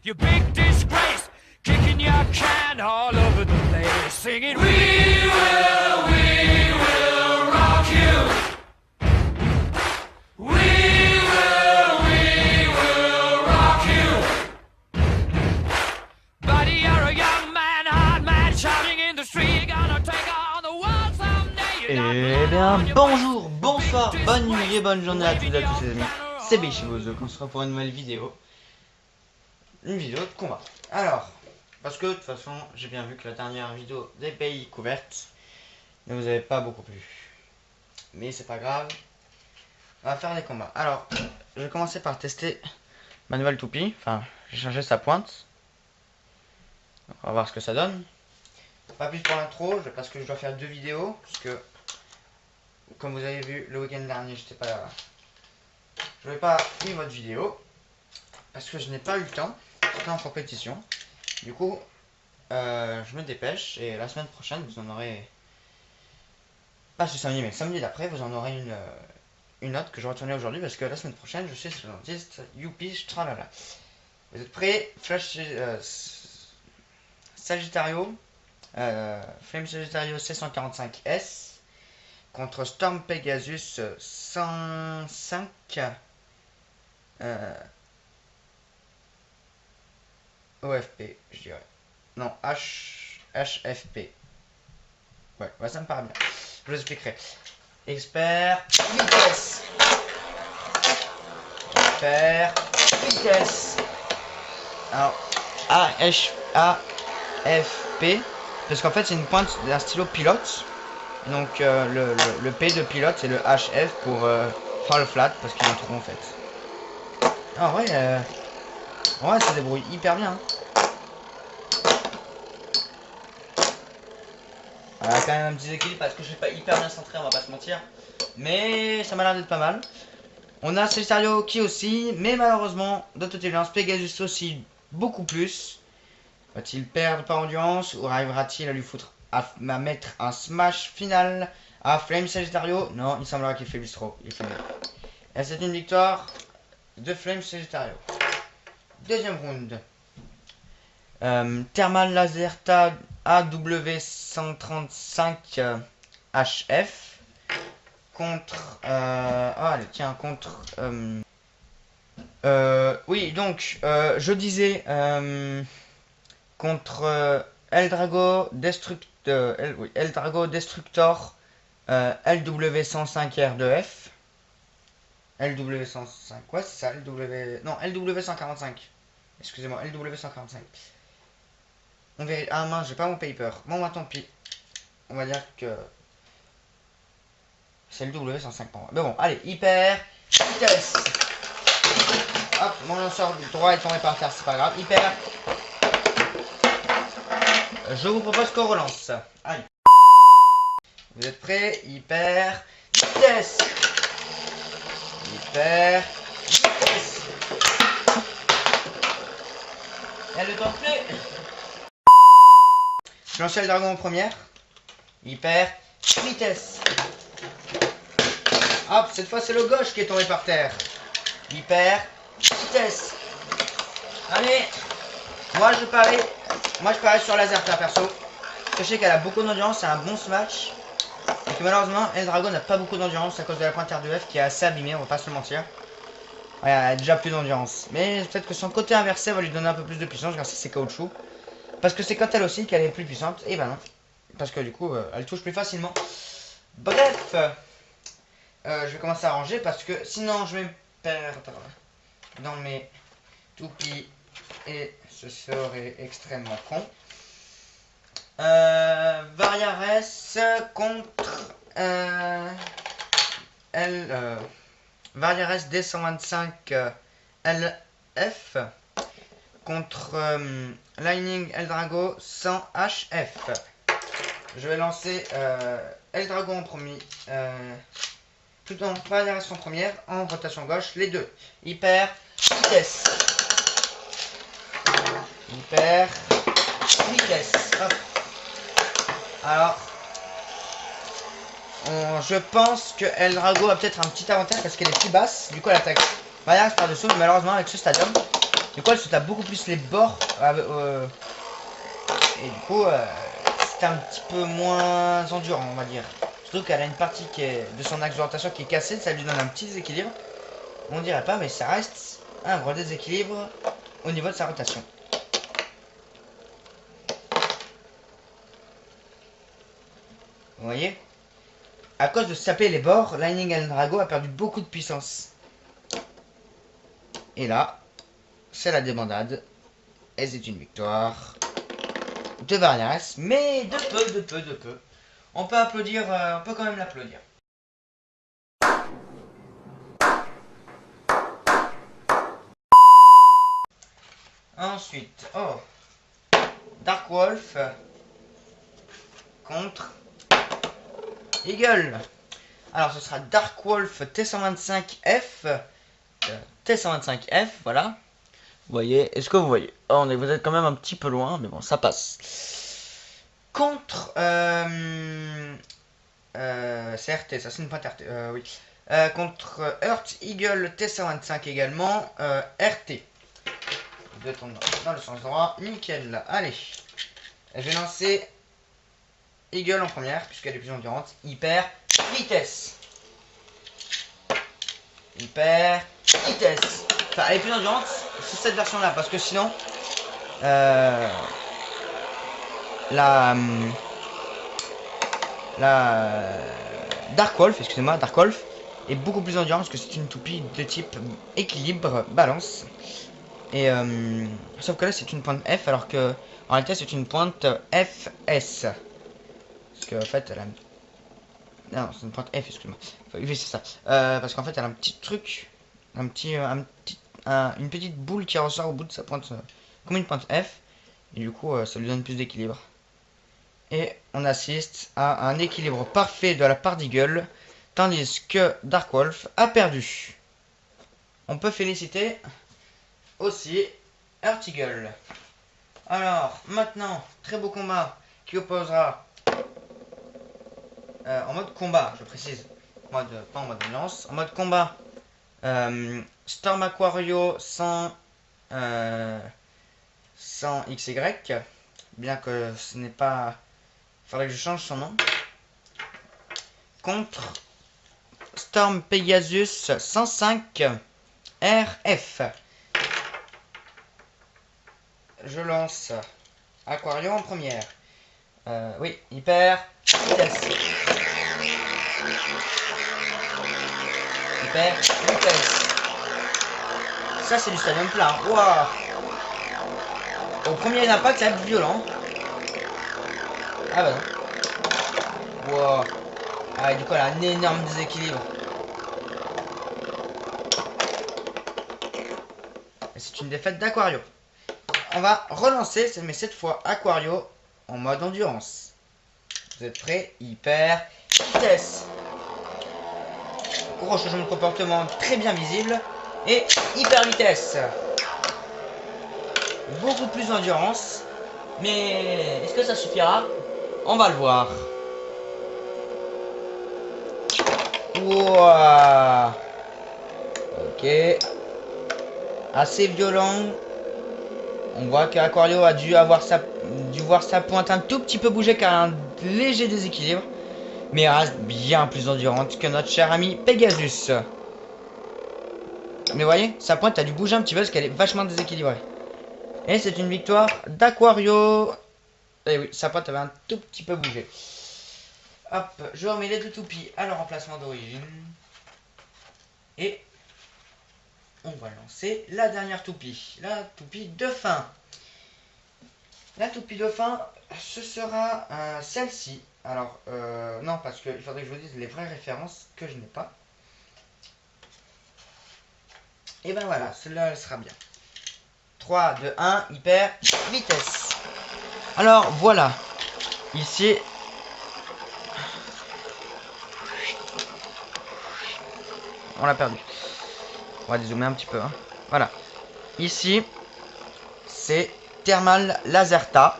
you big disgrace, kicking your can all over the place, singing, we will rock you. We will rock you. Buddy, you're a young man, hard man, shouting in the street, gonna take on the world someday. Eh bien, bonjour, bonsoir, bonne nuit et bonne journée à toutes et à tous les amis. C'est Bichibozo qu'on se retrouve pour une nouvelle vidéo. Une vidéo de combat. Alors, parce que de toute façon, j'ai bien vu que la dernière vidéo des pays couvertes ne vous avait pas beaucoup plu. Mais c'est pas grave. On va faire des combats. Alors, je vais commencer par tester ma nouvelle toupie. Enfin, j'ai changé sa pointe. Donc, on va voir ce que ça donne. Pas plus pour l'intro, parce que je dois faire deux vidéos. Parce que, comme vous avez vu, le week-end dernier, j'étais pas là. Je n'ai pas mis votre vidéo. Parce que je n'ai pas eu le temps. J'étais en compétition. Du coup, je me dépêche. Et la semaine prochaine, vous en aurez... Pas ce samedi, mais samedi d'après, vous en aurez une autre que je retournais aujourd'hui. Parce que la semaine prochaine, je suis sur le dentiste. Youpi, tralala. Vous êtes prêts? Flash Sagittario. Flame Sagittario C145S. Contre Storm Pegasus 105. OFP, je dirais. Non, HFP. Ouais, ça me paraît bien. Je vous expliquerai. Expert vitesse. Expert vitesse. Alors, AFP. Parce qu'en fait, c'est une pointe d'un stylo pilote. Donc, le P de pilote, c'est le HF pour fall flat. Parce qu'il est trop en fait. Ah ouais, ça se débrouille hyper bien. Voilà, quand même un petit équilibre parce que je suis pas hyper bien centré, on va pas se mentir. Mais ça m'a l'air d'être pas mal. On a Sagittario qui aussi, mais malheureusement, d'auto-téléance, Pegasus aussi, beaucoup plus. Va-t-il perdre par endurance ou arrivera-t-il à lui foutre, à mettre un smash final à Flame Sagittario? Non, il semblera qu'il fait bistro. Il fait mieux. Et c'est une victoire de Flame Sagittario. Deuxième round. Thermal Laserta AW135 HF contre allez tiens contre oui donc je disais contre Eldrago Eldrago Destructor LW105R2F LW105 ouais c'est ça non LW145 excusez-moi LW145. On verra. Ah mince, j'ai pas mon paper. Bon, bah tant pis. On va dire que c'est le W105 pour moi. Mais bon, allez, hyper vitesse. Hop, mon lanceur du droit est tombé par terre, c'est pas grave. Hyper. Je vous propose qu'on relance. Allez. Vous êtes prêts? Hyper vitesse. Hyper vitesse. Elle le temps plaît. Je lance le dragon en première. Hyper vitesse. Hop, cette fois c'est le gauche qui est tombé par terre. Hyper vitesse. Allez. Moi je parie sur Laserta perso. Je sais qu'elle a beaucoup d'endurance, c'est un bon smash. Et que malheureusement, Eldrago n'a pas beaucoup d'endurance à cause de la pointe R2F qui est assez abîmée, on va pas se le mentir. Ouais, elle a déjà plus d'endurance. Mais peut-être que son côté inversé va lui donner un peu plus de puissance grâce à ses caoutchoucs. Parce que c'est quand elle aussi qu'elle est plus puissante. Et ben non. Parce que du coup, elle touche plus facilement. Bref. Je vais commencer à ranger parce que sinon je vais me perdre dans mes toupies. Et ce serait extrêmement con. Variares contre Variares D125 LF contre Lightning Eldrago 100 HF. Je vais lancer Eldrago en premier. Tout en Variares en première, en rotation gauche, les deux. Hyper vitesse. Hyper vitesse. Hop. Alors, je pense que Eldrago a peut-être un petit avantage parce qu'elle est plus basse. Du coup, elle attaque Variares par-dessous. Mais malheureusement, avec ce stadium, Du coup, elle se tape beaucoup plus les bords. Et du coup, c'est un petit peu moins endurant, on va dire. Surtout qu'elle a une partie qui est de son axe d'orientation qui est cassée, ça lui donne un petit déséquilibre. On dirait pas, mais ça reste un gros déséquilibre au niveau de sa rotation. Vous voyez? À cause de se taper les bords, Lightning and Drago a perdu beaucoup de puissance. Et là, c'est la débandade. Et c'est une victoire de Vargas, mais de peu. On peut applaudir, on peut quand même l'applaudir. Ensuite, Dark Wolf contre Eagle. Alors ce sera Dark Wolf T125F. T125F, voilà. Vous voyez, est-ce que vous voyez? Vous êtes quand même un petit peu loin, mais bon, ça passe. Contre c'est RT, ça c'est une pointe RT, oui. Contre Earth Eagle T125 également, RT. Deux tombes dans le sens droit, nickel. Allez, je vais lancer Eagle en première, puisqu'elle est plus endurante. Hyper vitesse. Hyper vitesse. Enfin, elle est plus endurante, c'est cette version là, parce que sinon, la Dark Wolf, excusez-moi, Dark Wolf est beaucoup plus endurante parce que c'est une toupie de type équilibre, balance. Et sauf que là c'est une pointe F alors que en réalité c'est une pointe FS. Parce qu'en fait elle a... Non, c'est une pointe F, excuse-moi. Oui, c'est ça. Parce qu'en fait elle a un petit truc, une petite boule qui ressort au bout de sa pointe, comme une pointe F. Et du coup ça lui donne plus d'équilibre. Et on assiste à un équilibre parfait de la part d'Eagle, tandis que Dark Wolf a perdu. On peut féliciter aussi Earth Eagle. Alors, maintenant, très beau combat qui opposera en mode combat, je précise, pas en mode lance, en mode combat, Storm Aquario sans XY, bien que ce n'est pas... Faudrait que je change son nom. Contre Storm Pegasus 105 RF. Je lance Aquario en première. Oui, hyper vitesse. Hyper vitesse. Ça c'est du stadium plat. Wow. Au premier impact ça va être violent. Ah bah non. Wow. Ah, du coup elle a un énorme déséquilibre. C'est une défaite d'Aquario. On va relancer, mais cette fois Aquario en mode endurance. Vous êtes prêts? Hyper vitesse. Gros changement de comportement très bien visible. Et hyper vitesse. Beaucoup plus d'endurance. Mais est-ce que ça suffira? On va le voir. Wow. Ok. Assez violent. On voit qu'Aquario a dû voir sa pointe un tout petit peu bouger car un léger déséquilibre. Mais elle reste bien plus endurante que notre cher ami Pegasus. Mais voyez, sa pointe a dû bouger un petit peu parce qu'elle est vachement déséquilibrée. Et c'est une victoire d'Aquario. Et oui, sa pointe avait un tout petit peu bougé. Hop, je remets les deux toupies à leur emplacement d'origine. Et on va lancer la dernière toupie. La toupie de fin. La toupie de fin, ce sera celle-ci. Alors, non, parce qu'il faudrait que je vous dise les vraies références que je n'ai pas. Et ben voilà, celle-là, elle sera bien. 3, 2, 1, hyper vitesse. Alors, voilà. Ici... On l'a perdu. On va dézoomer un petit peu. Hein. Voilà. Ici, c'est Thermal Laserta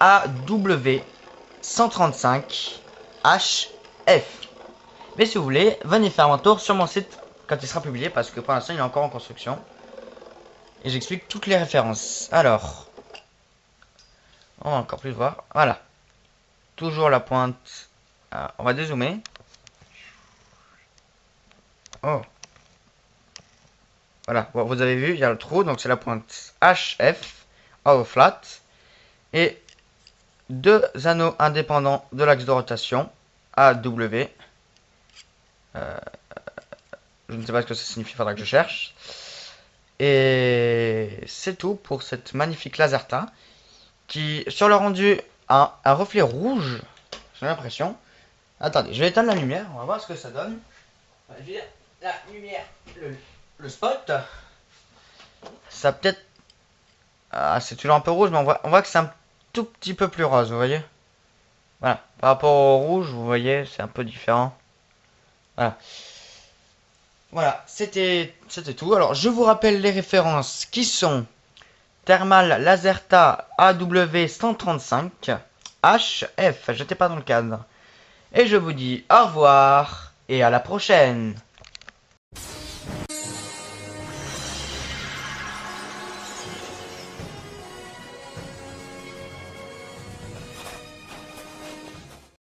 AW 135 HF. Mais si vous voulez, venez faire un tour sur mon site quand il sera publié, parce que pour l'instant il est encore en construction. et j'explique toutes les références. Alors, on va encore plus voir. Voilà. Toujours la pointe. Ah, on va dézoomer. Oh. Voilà, bon, vous avez vu, il y a le trou, donc c'est la pointe HF, hollow flat, et deux anneaux indépendants de l'axe de rotation, AW. Je ne sais pas ce que ça signifie, il faudra que je cherche. Et c'est tout pour cette magnifique Laserta, qui, sur le rendu, a un reflet rouge, j'ai l'impression. Attendez, je vais éteindre la lumière, on va voir ce que ça donne. Je vais dire, la lumière, le spot, ça peut-être... Ah, c'est toujours un peu rouge, mais on voit que c'est un tout petit peu plus rose, vous voyez. Voilà, par rapport au rouge, vous voyez, c'est un peu différent. Voilà. Voilà, c'était tout. Alors, je vous rappelle les références qui sont Thermal Laserta AW135 HF, j'étais pas dans le cadre. Et je vous dis au revoir et à la prochaine.